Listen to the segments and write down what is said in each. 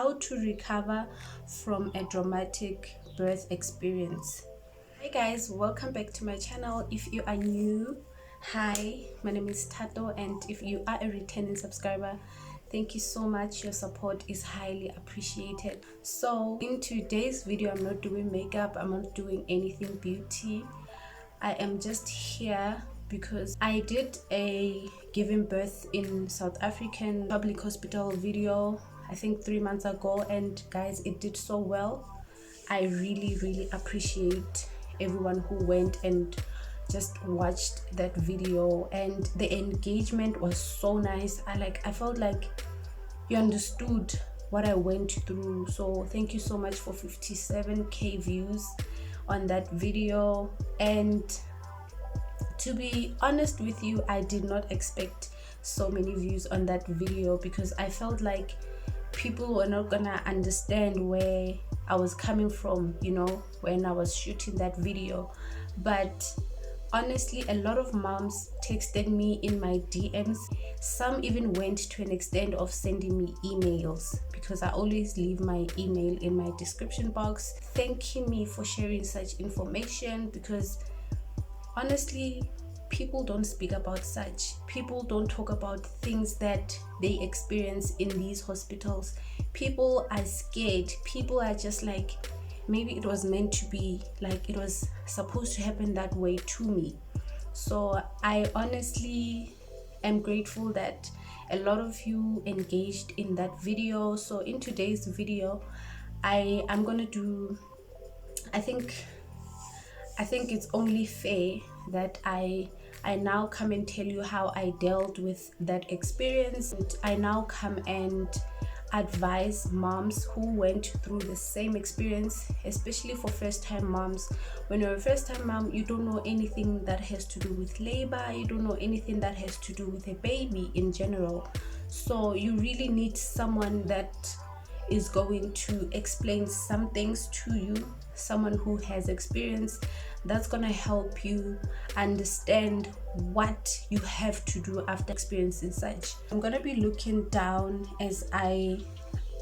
how to recover from a traumatic birth experience. Hi guys, welcome back to my channel. If you are new, hi, my name is Tato, and if you are a returning subscriber, thank you so much. Your support is highly appreciated. So in today's video, I'm not doing makeup, I'm not doing anything beauty. I am just here because I did a giving birth in South African public hospital video, I think 3 months ago, and guys, it did so well. I really appreciate everyone who went and just watched that video, and the engagement was so nice. I felt like you understood what I went through. So thank you so much for 57k views on that video. And to be honest with you, I did not expect so many views on that video because I felt like people were not gonna understand where I was coming from, you know, when I was shooting that video. But honestly, a lot of moms texted me in my DMs. Some even went to an extent of sending me emails, because I always leave my email in my description box, thanking me for sharing such information, because honestly, people don't speak about such. People don't talk about things that they experience in these hospitals. People are scared. People are just like, maybe it was meant to be, like it was supposed to happen that way to me. So I honestly am grateful that a lot of you engaged in that video. So in today's video, I'm gonna do, I think it's only fair that I now come and tell you how I dealt with that experience. And I now come and advise moms who went through the same experience, especially for first-time moms. When you're a first-time mom, you don't know anything that has to do with labor, you don't know anything that has to do with a baby in general. So you really need someone that is going to explain some things to you, someone who has experience, that's gonna help you understand what you have to do after experiencing such. I'm gonna be looking down as I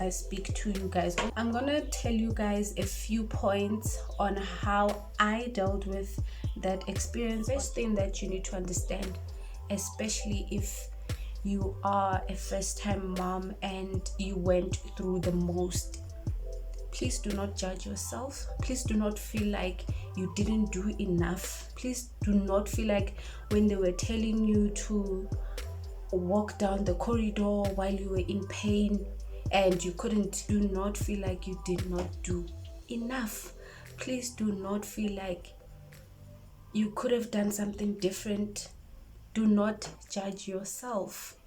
speak to you guys. I'm gonna tell you guys a few points on how I dealt with that experience. First thing that you need to understand, especially if you are a first-time mom and you went through the most, please do not judge yourself. Please do not feel like you didn't do enough. Please do not feel like when they were telling you to walk down the corridor while you were in pain and you couldn't, do not feel like you did not do enough. Please do not feel like you could have done something different. Do not judge yourself.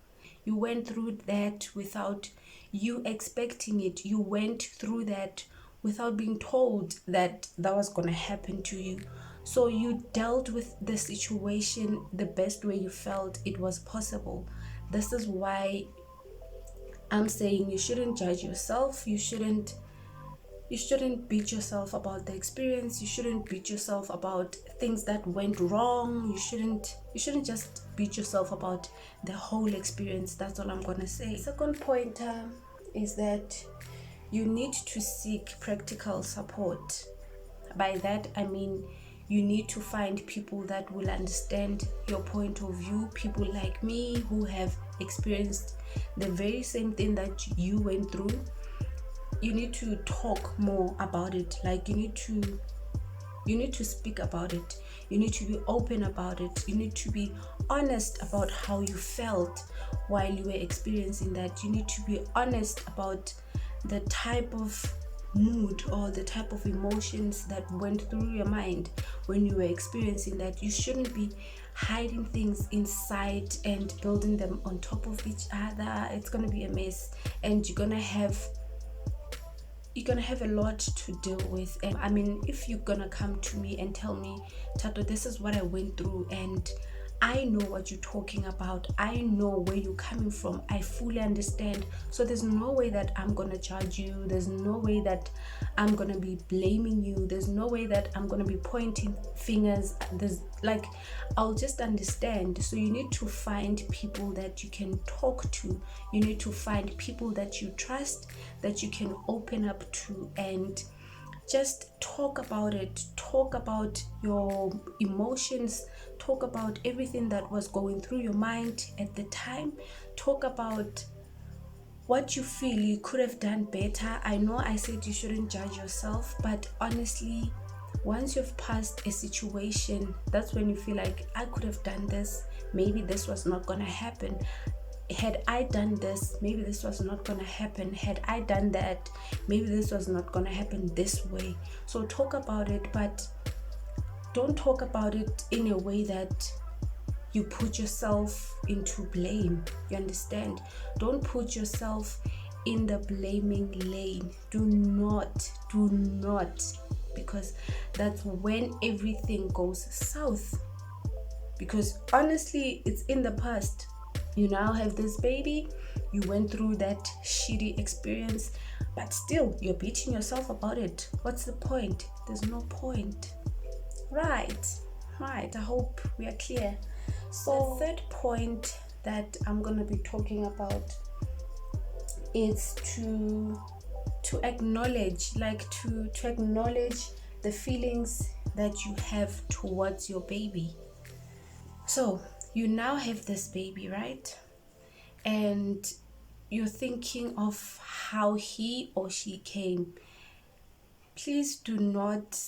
You went through that without you expecting it. You went through that without being told that that was going to happen to you. So you dealt with the situation the best way you felt it was possible. This is why I'm saying you shouldn't judge yourself. You shouldn't beat yourself about the experience. You shouldn't beat yourself about things that went wrong. You shouldn't just beat yourself about the whole experience. That's all I'm gonna say. Second point is that you need to seek practical support. By that I mean you need to find people that will understand your point of view, people like me who have experienced the very same thing that you went through. You need to talk more about it. Like you need to speak about it. You need to be open about it. You need to be honest about how you felt while you were experiencing that. You need to be honest about the type of mood or the type of emotions that went through your mind when you were experiencing that. You shouldn't be hiding things inside and building them on top of each other. It's gonna be a mess, and you're gonna have a lot to deal with. And I mean, if you're gonna come to me and tell me, Tato, this is what I went through and I know what you're talking about. I know where you're coming from. I fully understand. So there's no way that I'm gonna judge you. There's no way that I'm gonna be blaming you. There's no way that I'm gonna be pointing fingers. There's like, I'll just understand. So you need to find people that you can talk to. You need to find people that you trust, that you can open up to, and just talk about it. Talk about your emotions, talk about everything that was going through your mind at the time. Talk about what you feel you could have done better. I know I said you shouldn't judge yourself, but honestly, once you've passed a situation, that's when you feel like, I could have done this, maybe this was not gonna happen. Had I done this, maybe this was not gonna happen. Had I done that, maybe this was not gonna happen this way. So talk about it, but don't talk about it in a way that you put yourself into blame. You understand? Don't put yourself in the blaming lane. Do not, because that's when everything goes south. Because honestly, it's in the past. You now have this baby, you went through that shitty experience, but still you're beating yourself about it. What's the point? There's no point. Right. I hope we are clear. So the third point that I'm going to be talking about is to acknowledge, to acknowledge the feelings that you have towards your baby. So you now have this baby, right? And you're thinking of how he or she came. Please do not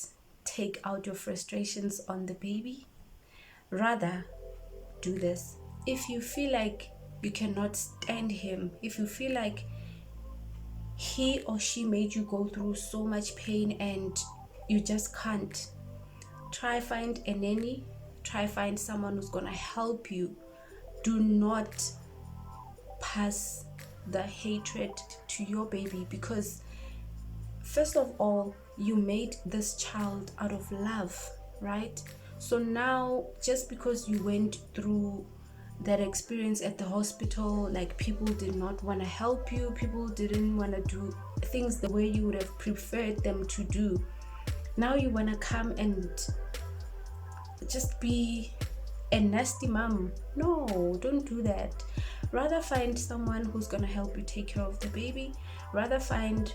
take out your frustrations on the baby. Rather, do this. If you feel like you cannot stand him, if you feel like he or she made you go through so much pain and you just can't, try find a nanny. Try find someone who's gonna help you. Do not pass the hatred to your baby, because first of all, you made this child out of love, right? So now, just because you went through that experience at the hospital, like people did not want to help you, people didn't want to do things the way you would have preferred them to do, now you want to come and just be a nasty mom. No, don't do that. Rather find someone who's gonna help you take care of the baby. Rather find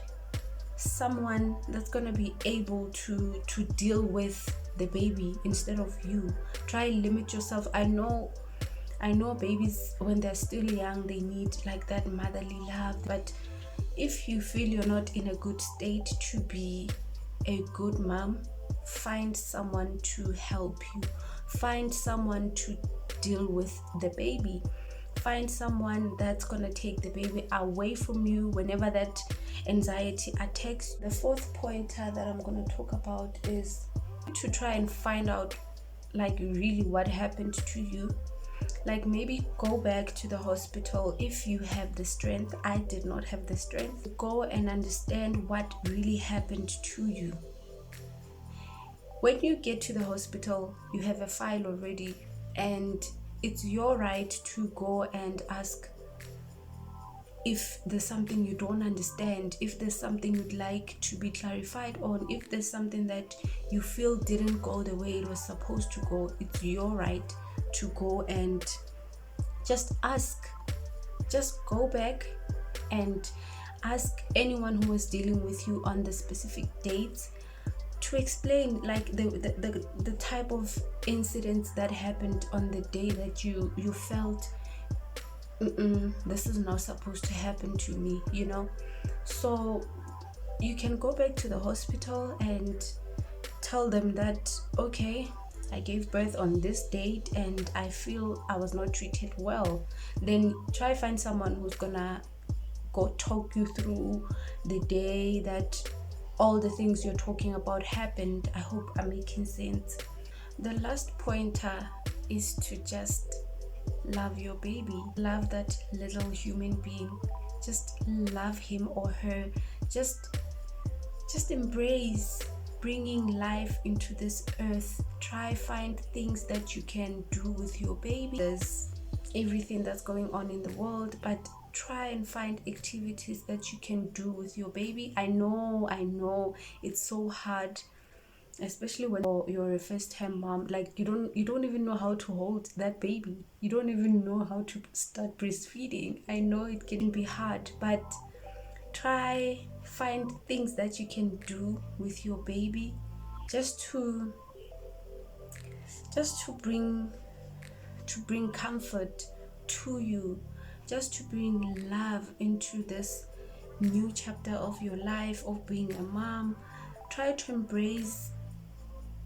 someone that's gonna be able to deal with the baby instead of you. Try limit yourself. I know babies, when they're still young, they need like that motherly love, but if you feel you're not in a good state to be a good mom, find someone to help you. Find someone to deal with the baby. Find someone that's going to take the baby away from you whenever that anxiety attacks. The fourth pointer that I'm going to talk about is to try and find out like really what happened to you. Like maybe go back to the hospital if you have the strength. I did not have the strength. Go and understand what really happened to you. When you get to the hospital, you have a file already, and it's your right to go and ask if there's something you don't understand, if there's something you'd like to be clarified on, if there's something that you feel didn't go the way it was supposed to go. It's your right to go and just ask. Just go back and ask anyone who was dealing with you on the specific dates to explain like the type of incidents that happened on the day that you felt this is not supposed to happen to me, you know. So you can go back to the hospital and tell them that, okay, I gave birth on this date and I feel I was not treated well. Then try find someone who's gonna go talk you through the day that all the things you're talking about happened. I hope I'm making sense. The last pointer is to just love your baby. Love that little human being. Just love him or her. Just embrace bringing life into this earth. Try find things that you can do with your baby. There's everything that's going on in the world, but try and find activities that you can do with your baby. I know it's so hard, especially when you're a first-time mom. Like you don't even know how to hold that baby, you don't even know how to start breastfeeding. I know it can be hard, but try find things that you can do with your baby, just to bring comfort to you, just to bring love into this new chapter of your life of being a mom. Try to embrace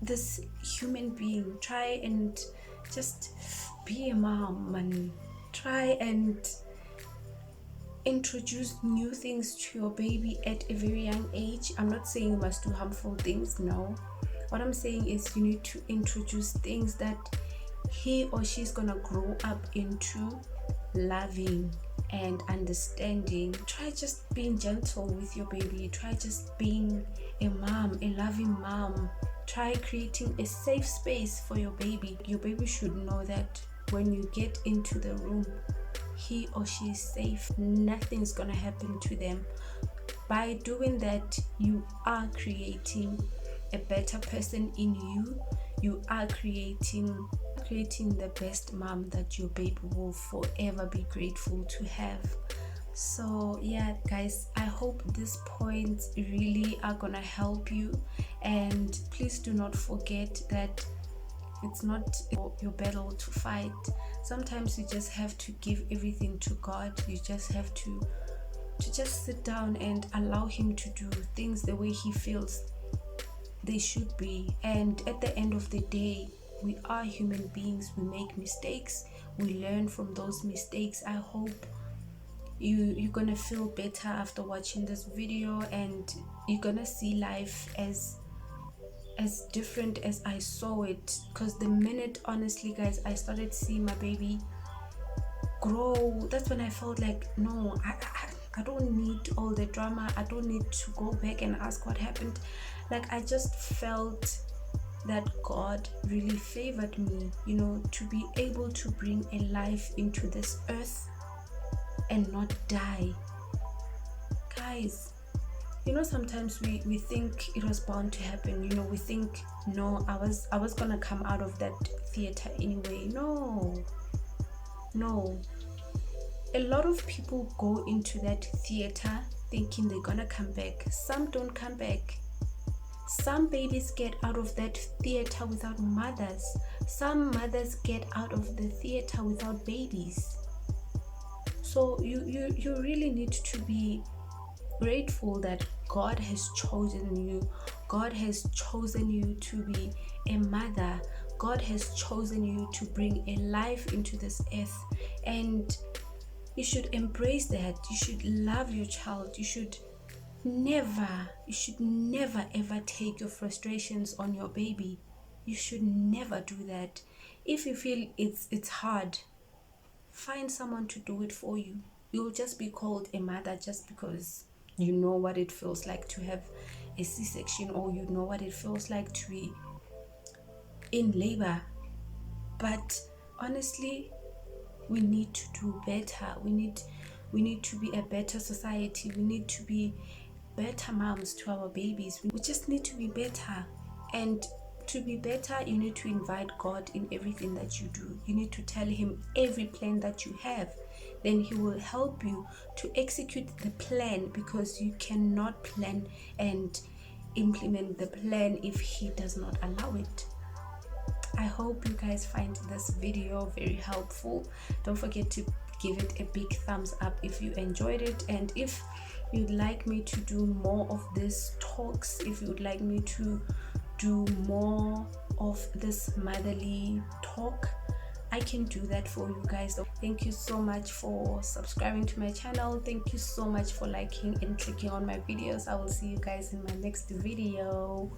this human being. Try and just be a mom, and try and introduce new things to your baby at a very young age. I'm not saying you must do harmful things, no. What I'm saying is you need to introduce things that he or she's gonna grow up into loving and understanding. Try just being gentle with your baby. Try just being a mom, a loving mom. Try creating a safe space for your baby. Your baby should know that when you get into the room, he or she is safe. Nothing's gonna happen to them. By doing that, you are creating a better person in you. You are creating the best mom that your baby will forever be grateful to have. So yeah guys, I hope these points really are gonna help you, and please do not forget that it's not your battle to fight. Sometimes you just have to give everything to God. You just have to just sit down and allow him to do things the way he feels they should be. And at the end of the day, we are human beings. We make mistakes, we learn from those mistakes. I hope you're gonna feel better after watching this video, and you're gonna see life as different as I saw it. Because the minute, honestly guys, I started seeing my baby grow, that's when I felt like, no, I don't need all the drama. I don't need to go back and ask what happened. Like I just felt that God really favored me, to be able to bring a life into this earth and not die. Guys, sometimes we think it was bound to happen. We think, no, I was gonna come out of that theater anyway. No, a lot of people go into that theater thinking they're gonna come back. Some don't come back. Some babies get out of that theater without mothers. Some mothers get out of the theater without babies. So you really need to be grateful that God has chosen you. God has chosen you to be a mother. God has chosen you to bring a life into this earth, and you should embrace that. You should love your child. You should never ever take your frustrations on your baby. You should never do that. If you feel it's hard, find someone to do it for you. You'll just be called a mother just because you know what it feels like to have a C-section, or you know what it feels like to be in labor. But honestly, we need to do better. We need to be a better society. We need to be better moms to our babies. We just need to be better. And to be better, you need to invite God in everything that you do. You need to tell him every plan that you have. Then he will help you to execute the plan, because you cannot plan and implement the plan if he does not allow it. I hope you guys find this video very helpful. Don't forget to give it a big thumbs up if you enjoyed it, and if you'd like me to do more of these talks, if you'd like me to do more of this motherly talk, I can do that for you guys. So thank you so much for subscribing to my channel. Thank you so much for liking and clicking on my videos. I will see you guys in my next video.